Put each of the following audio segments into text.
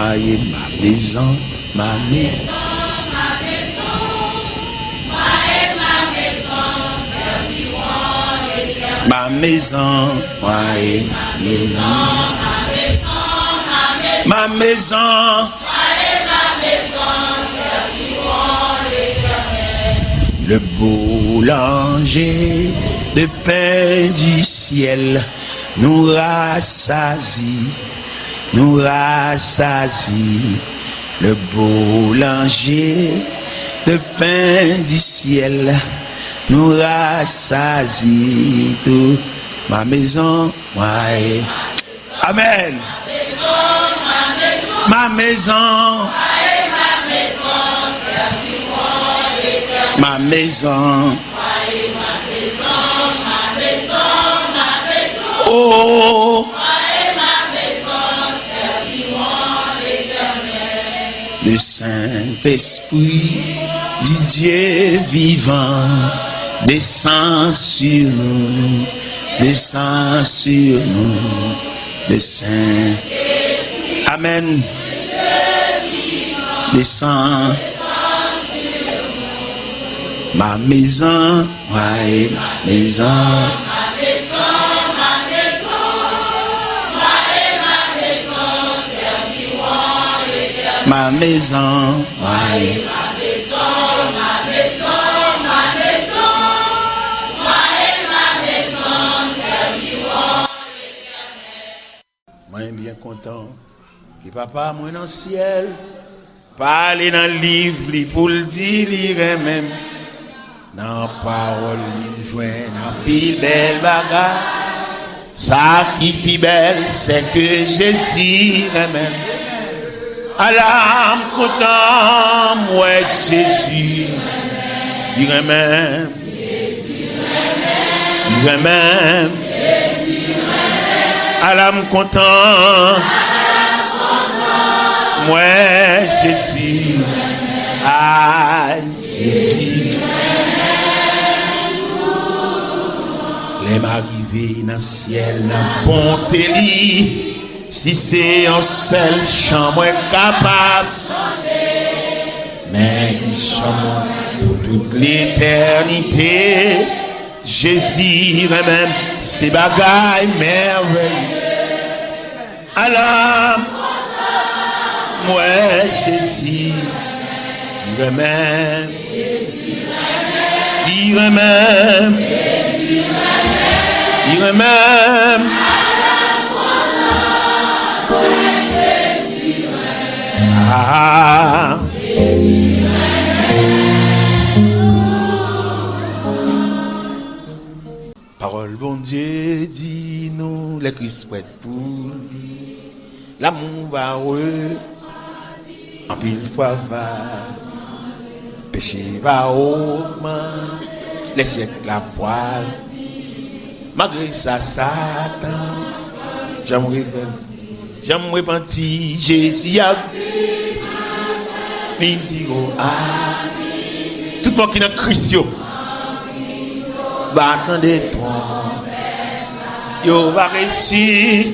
moi et ma maison, ma maison. Ma maison, moi et ma maison, ma maison, le boulanger de pain du ciel nous rassasie, nous rassasie. Le boulanger de pain du ciel nous rassasie tout. Ma maison, moi et... Amen. Ma maison, ma maison, oh, le Saint-Esprit du Dieu vivant descend sur nous, descend sur nous, le Saint. Amen. Descend. Ma maison, moi et ma maison. Ma maison, moi et ma bien content que papa moi dans le ciel parler dans le livre pour le dire même dans parole li joindre dans pile belle bagarre ça qui pi belle c'est que Jésus même alam content moi Jésus dire même alam content, moi Jésus, ah Jésus. Les m'arriver dans le ciel, dans bonté lit, si c'est un seul chambre capable, mais chambre pour toute l'éternité. Jésus même c'est bagaille merveilleux. Alors moi Jésus il même ah parole bon Dieu dit nous les Christ prêt pour lui l'amour va en pile fois va péché va augmenter les siècles la poêle malgré ça Satan j'aime repentir Jésus a dit tout le monde qui est dans Christ va attendre toi yo va réussir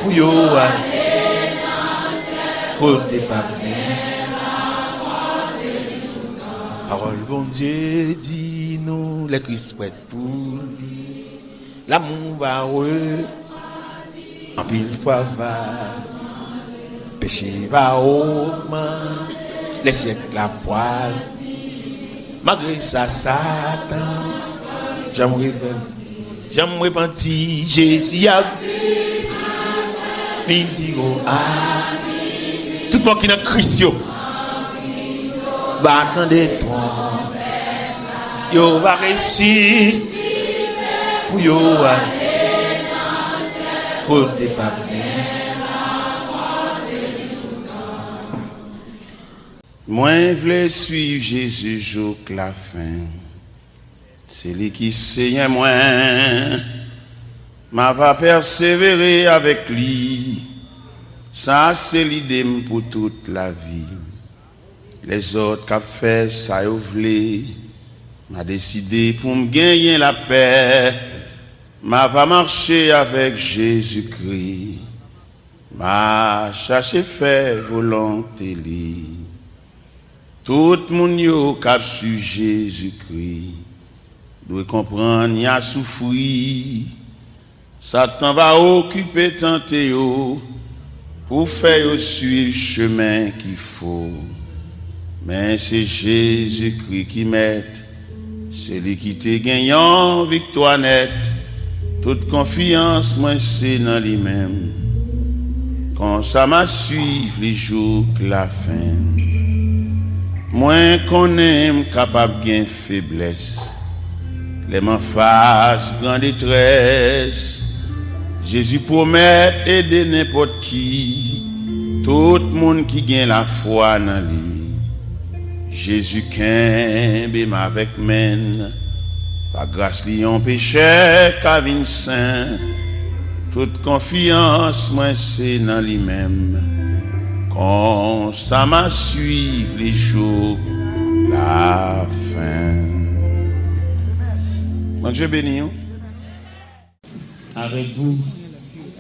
pour yo côté pardon parole bon Dieu dit nous les Christ prêt pour lui l'amour va en pile fois va péché va augmenter les siècles la poêle malgré ça Satan j'aime repentir Jésus a dit tout le monde qui est dans Christ va attendre toi yo va réussir pour yo côté pardon moi vle suivre Jésus jusqu'à la fin. C'est lui qui saigne moi. M'a pas persévérer avec lui. Ça c'est l'idée pour toute la vie. Les autres qui ont fait ça yo vle. M'a décidé pour me gagner la paix. M'a pas marché avec Jésus-Christ. m'a cherché fait volonté li. Tout le monde yo cap sur Jésus-Christ doit comprendre y a souffrir. Satan va occuper tenter yo pour faire suivre le chemin qu'il faut. Mais c'est Jésus-Christ qui met, c'est lui qui te gagnant victoire nette. Toute confiance, moi, c'est dans lui-même. Quand ça m'a suivi les jours que la fin. Moi, qu'on aime capable de faiblesse. Les mains face, grande détresse. Jésus promet aider n'importe qui. Tout le monde qui gagne la foi dans lui. Jésus qu'aime avec men, par grâce li yon péché qu'avin saint, toute confiance moi c'est dans lui-même, quand ça m'a suivi les jours la fin. Mon Dieu béni. Avec vous,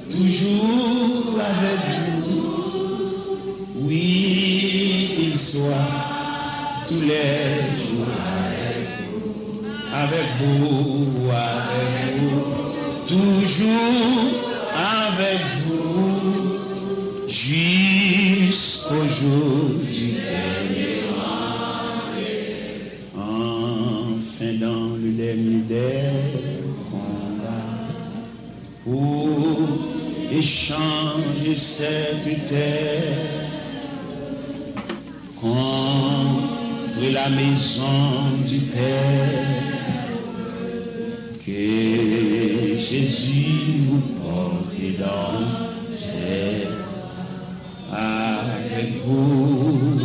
toujours avec vous, oui il soit. Tous les jours avec vous, toujours avec vous, jusqu'au jour du dernier rendez-vous. Enfin dans le dernier des combats, pour échanger cette terre, contre la maison du Père, que Jésus vous porte dans ses avec vous.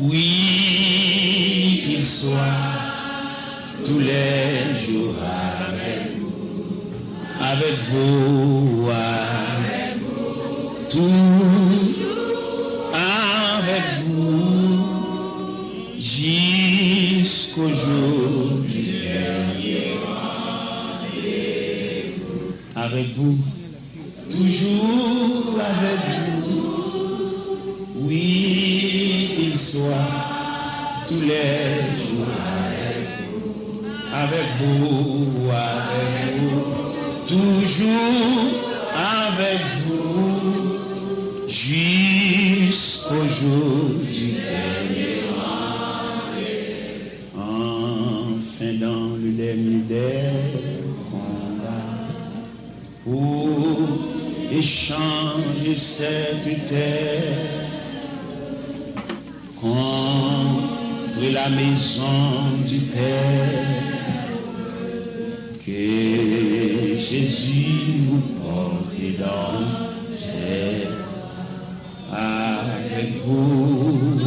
Oui, qu'il soit tous les jours avec vous, tout avec vous, jusqu'au jour du dernier rendez-vous. Avec vous, toujours avec vous, oui, il soit tous les jours avec vous, toujours avec vous, jusqu'au jour du dernier rendez-vous. Enfin dans le dernier des combats, pour échanger cette terre, contre la maison du Père, que Jésus vous porte dans ses avec vous.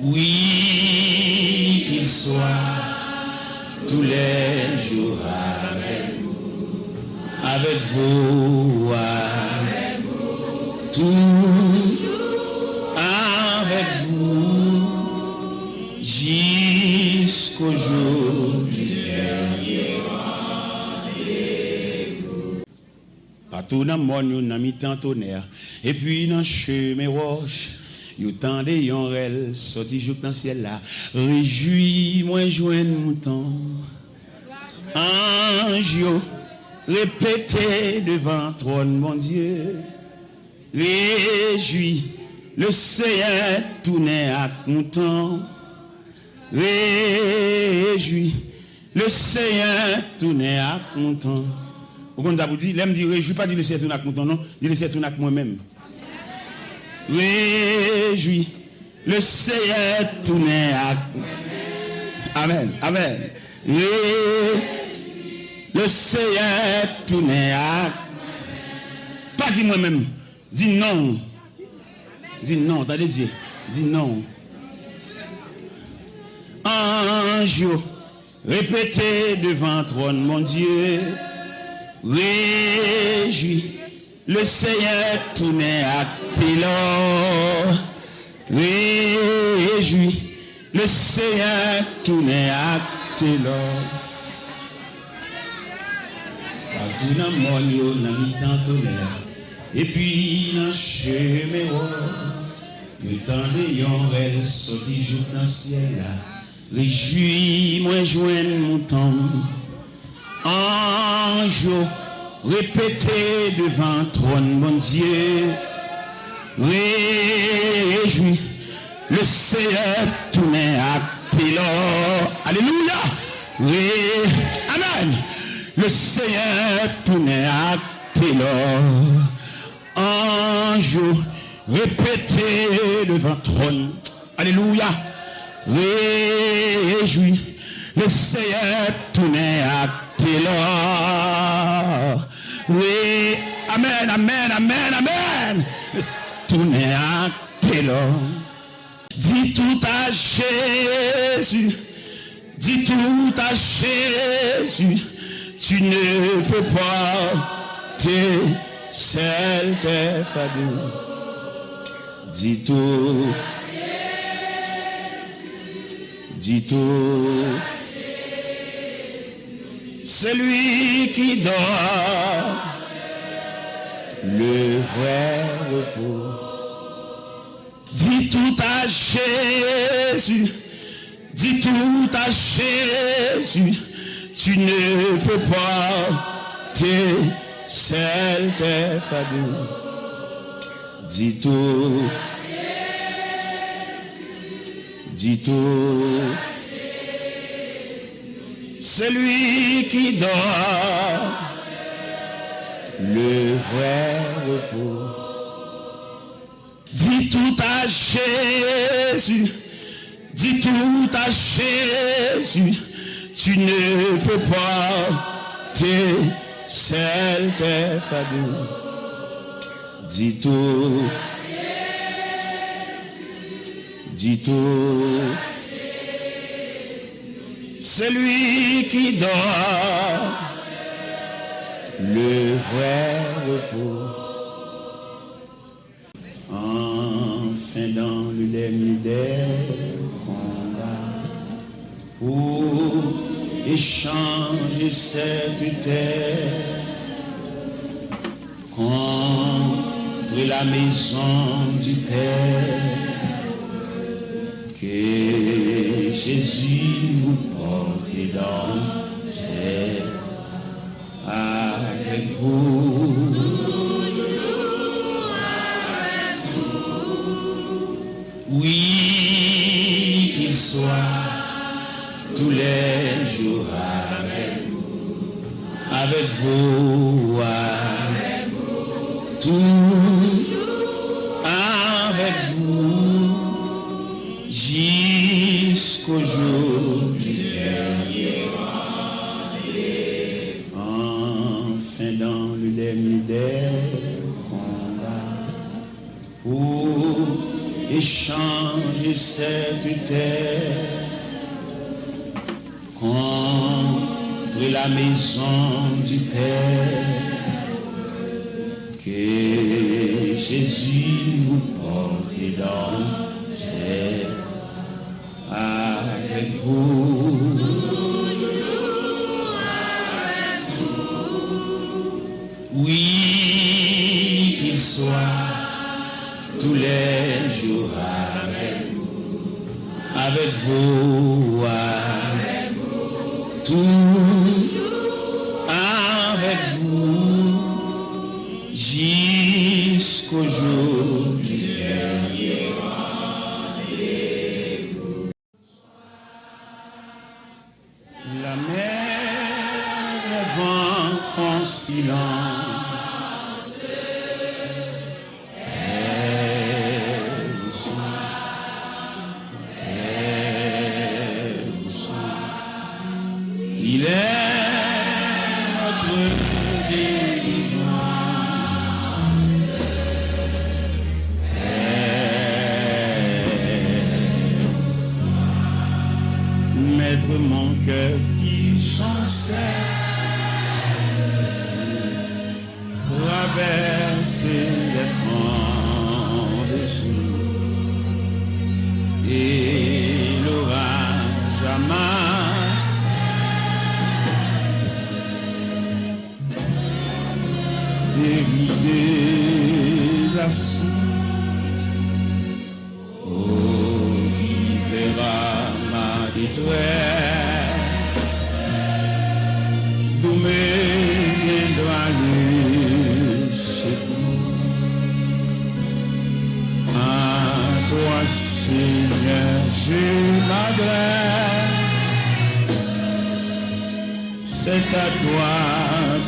Oui, qu'il soit tous les jours avec vous, toujours avec vous, jusqu'au jour du dernier rendez-vous. Partout dans le monde, nous avons mis tant tonnerre. Et puis dans le chemin roche, nous tendez yon rel, sorti jour dans le ciel là. Réjouis-moi, joindre mon temps. Ange, répétez devant trône, mon Dieu. Réjouis, le Seigneur tourne à content. Réjouis, le Seigneur tourne à content. Vous comprenez ça vous dit, l'aime dit réjouis, pas dire le Seigneur tourne à content, non, dire le Seigneur tourne à moi-même. Réjouis, le Seigneur tourne à Amen, amen. Le Seigneur tourne à pas dit moi-même, dis non. Dis non, t'as dit, dis non. Ange, répétez devant trône, mon Dieu. Réjouis, le Seigneur tourne à Télor. Réjouis, le Seigneur tourne à l'or. Partout dans le monde, dans le temps tonnerre. Et puis dans le chemin, le temps de yon sorti jour dans le ciel là. Réjouis-moi, joindre mon temps. Ange, répétez devant le trône, mon Dieu. Réjouis, le Seigneur tourne à l'or. Alléluia. Amen. Le Seigneur tourne à l'or. Ange, répétez devant le trône. Alléluia. Réjouis, le Seigneur tourne à l'or. Oui, amen, amen, amen, amen. Tourne à l'or. Dis tout à Jésus, dis tout à Jésus. Tu ne peux pas te seul tes fardeaux. Dis tout. Dis tout. Celui qui dort le vrai repos. Dis tout à Jésus. Dis tout à Jésus. Tu ne peux pas te seul tes fardeaux. Dis tout. Dis tout. Celui qui dort le vrai repos. Dis tout à Jésus. Dis tout à Jésus. Tu ne peux pas te seul tes fardeaux. Dis tout. Dis tout. Celui qui dort le vrai repos. Enfin dans le dernier des combats pour échanger cette terre contre la maison du Père. Que Jésus vous porte dans ses avec vous. Oui, qu'il soit tous les jours avec vous, avec vous, tout avec vous, jusqu'au jour du dernier rendez-vous. Enfin dans le dernier des combats, pour échanger cette terre contre la maison du Père. Que Jésus vous porte dans ses avec vous. Oui, qu'il soit tous les jours avec vous, tout avec vous, jusqu'au jour du dernier rendez-vous. La mer, le vent font silence. Il est notre délivrance. Mettre mon cœur qui chancelle, traverser les pans de jour et l'orage. c'est à toi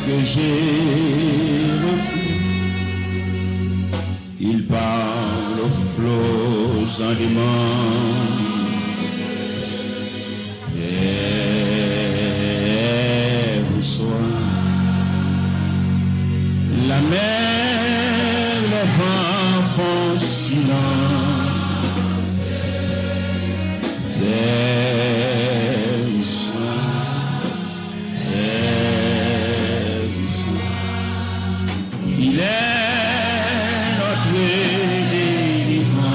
que j'ai recours. Il parle aux flots en demande. Et vous soyez la mer, le vent font silence. Il est notre délivrance.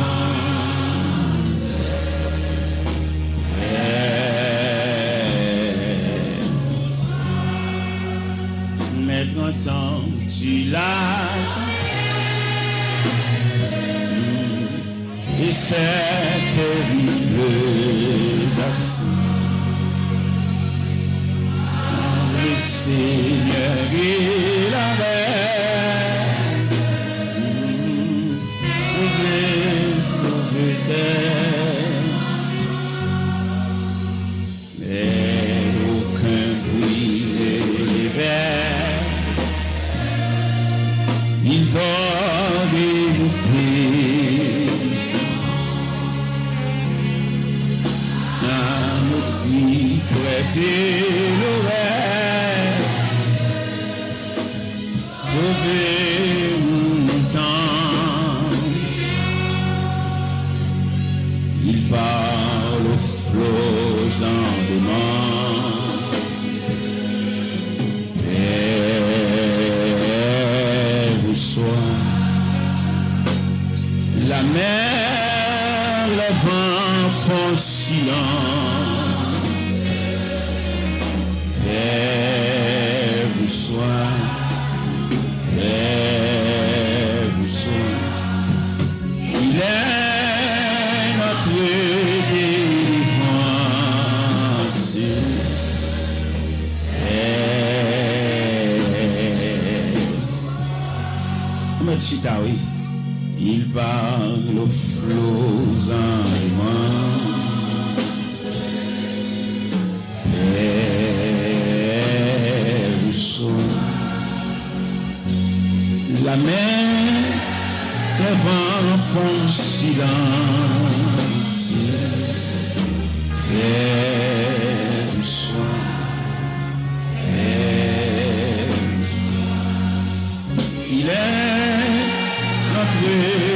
Maintenant, tant tu l'as. Et ces terribles actions, le Seigneur il avait sauvé terre, mais aucun bruit de l'hiver, il va dégoûter. Prêtez l'oreille, sauvez mon temps. Il parle aux flots en demande. Et vous soyez la mer, le vent font silence. Il est notre délivrance. Oui. Il parle aux flots en demande. La mer, le vent font silence. Il est notre délivrance.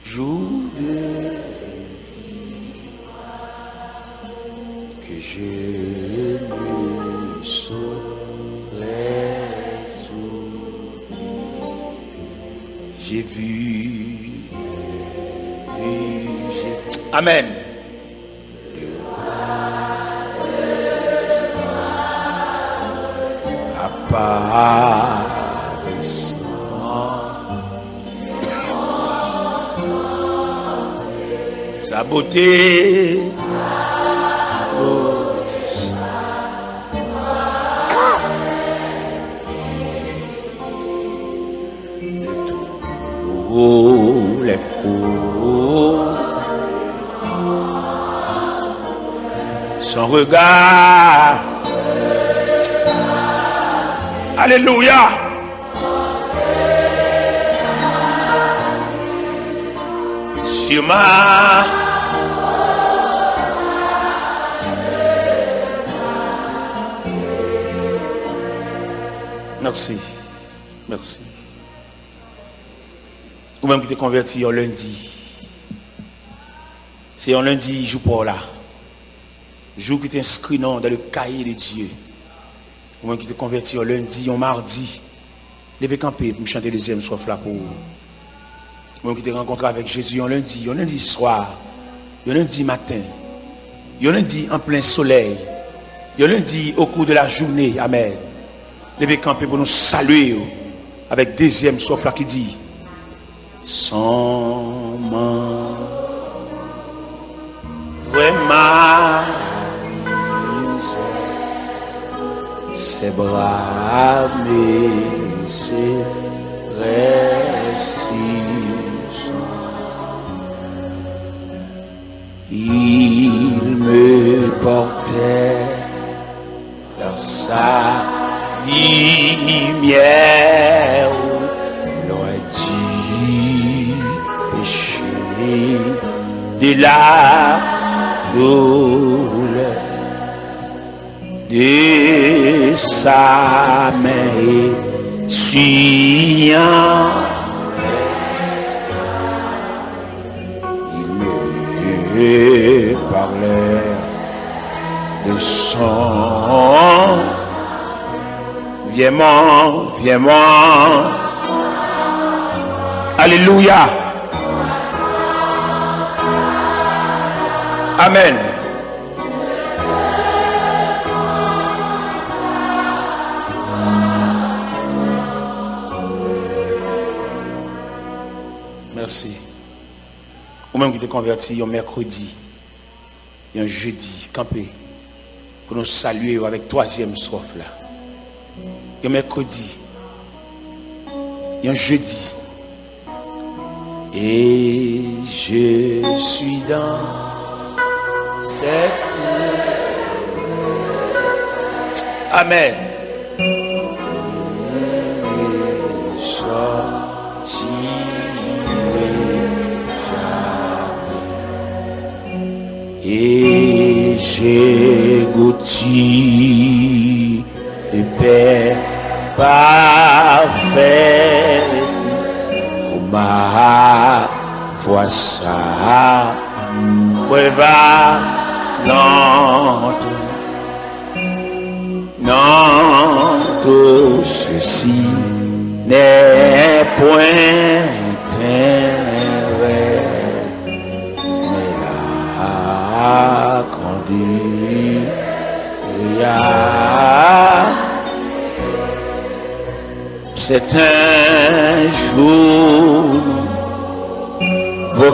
Jour de que je me soleil j'ai vu Amen. Sa beauté, les cours, son regard, alléluia. Sur ma merci, merci. Ou même qui t'es converti en lundi. C'est en lundi, jour pour là. Jour qui t'inscrit dans le cahier de Dieu. Ou même qui t'es converti en lundi, en mardi. Levez camper pour me chanter le deuxième soir là pour. Ou même qui t'es rencontré avec Jésus en lundi soir, en lundi matin, en lundi en plein soleil, en lundi au cours de la journée. Amen. Levez camper pour nous saluer avec deuxième soif là qui dit sans main vraiment ses bras, mais ses récits. Il me portait dans sa lumière, loin du péché, de la douleur, de sa main essuyant. Il parlait de son. Viens-moi, viens-moi. Alléluia. Amen. Merci. Ou même qui t'es converti un mercredi, un jeudi, campé, pour nous saluer avec troisième strophe là. Un mercredi, un jeudi. Et je suis dans cette... Amen. Et j'ai goûté de paix parfaite, ma foi ça, va non, tout ceci n'est point vrai, mais la conduite. C'est un jour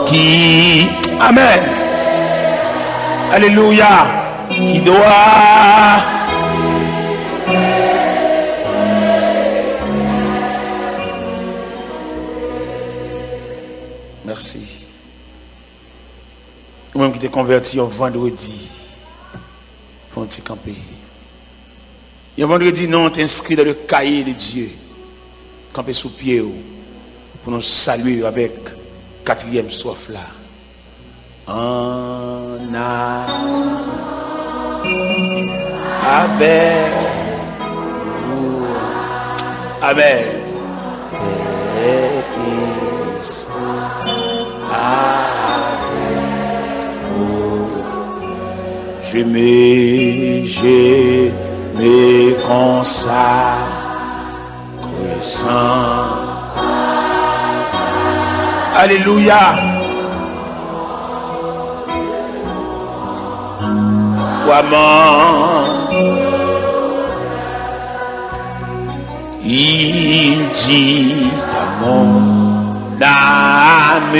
qui, amen, alléluia, qui doit merci. Ou même qui t'es converti en vendredi, pour un petit camper. Et un vendredi, non, t'es inscrit dans le cahier de Dieu. Camper sous pied pour nous saluer avec quatrième strophe là. En a avec vous. Amen. Je me consacre sans. Alléluia. Il dit à mon âme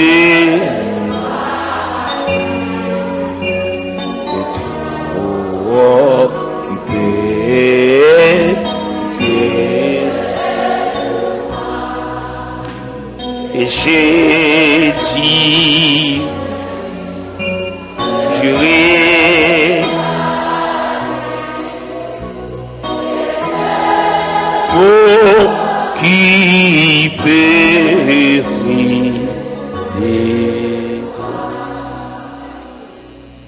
et j'ai dit, juré, pour qui périt.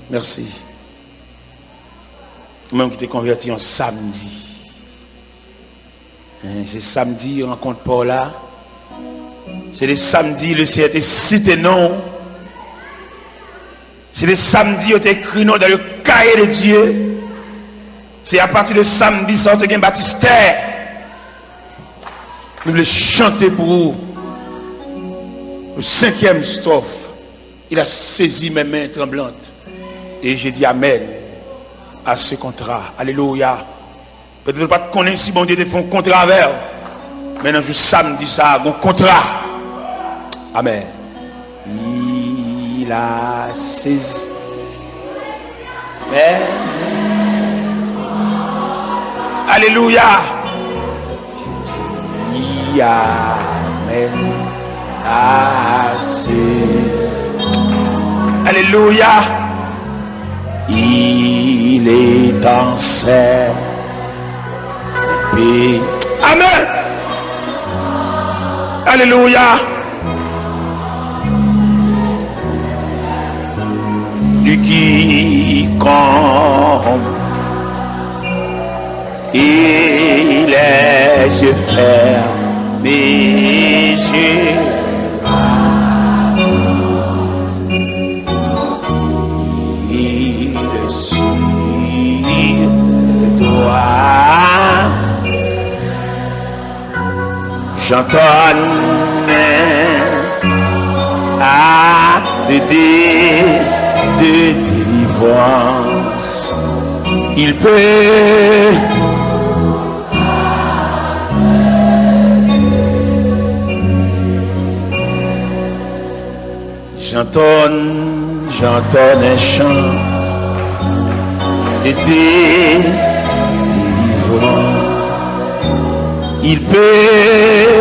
Merci. Même qui t'es converti en samedi. C'est samedi, rencontre Paul là. C'est les samedis, le Seigneur était cité non. C'est les samedis où tu écrit non dans le cahier de Dieu. C'est à partir de samedi, ça tu as un baptistère. Nous voulons chanter pour vous. Le cinquième strophe. Il a saisi mes mains tremblantes. Et j'ai dit Amen à ce contrat. Alléluia. Peut-être pas te connaître si bon Dieu te fait un contrat avec. Maintenant, je samedi ça, mon contrat. Amen. Il a saisi. Alléluia. Je dis amen à ce. Alléluia. Il est en serre. Amen. Alléluia. Lui qui compte et les yeux fermés, il suit toi. J'entends à l'idée de délivrance. Il peut j'entends un chant de délivrance. Il peut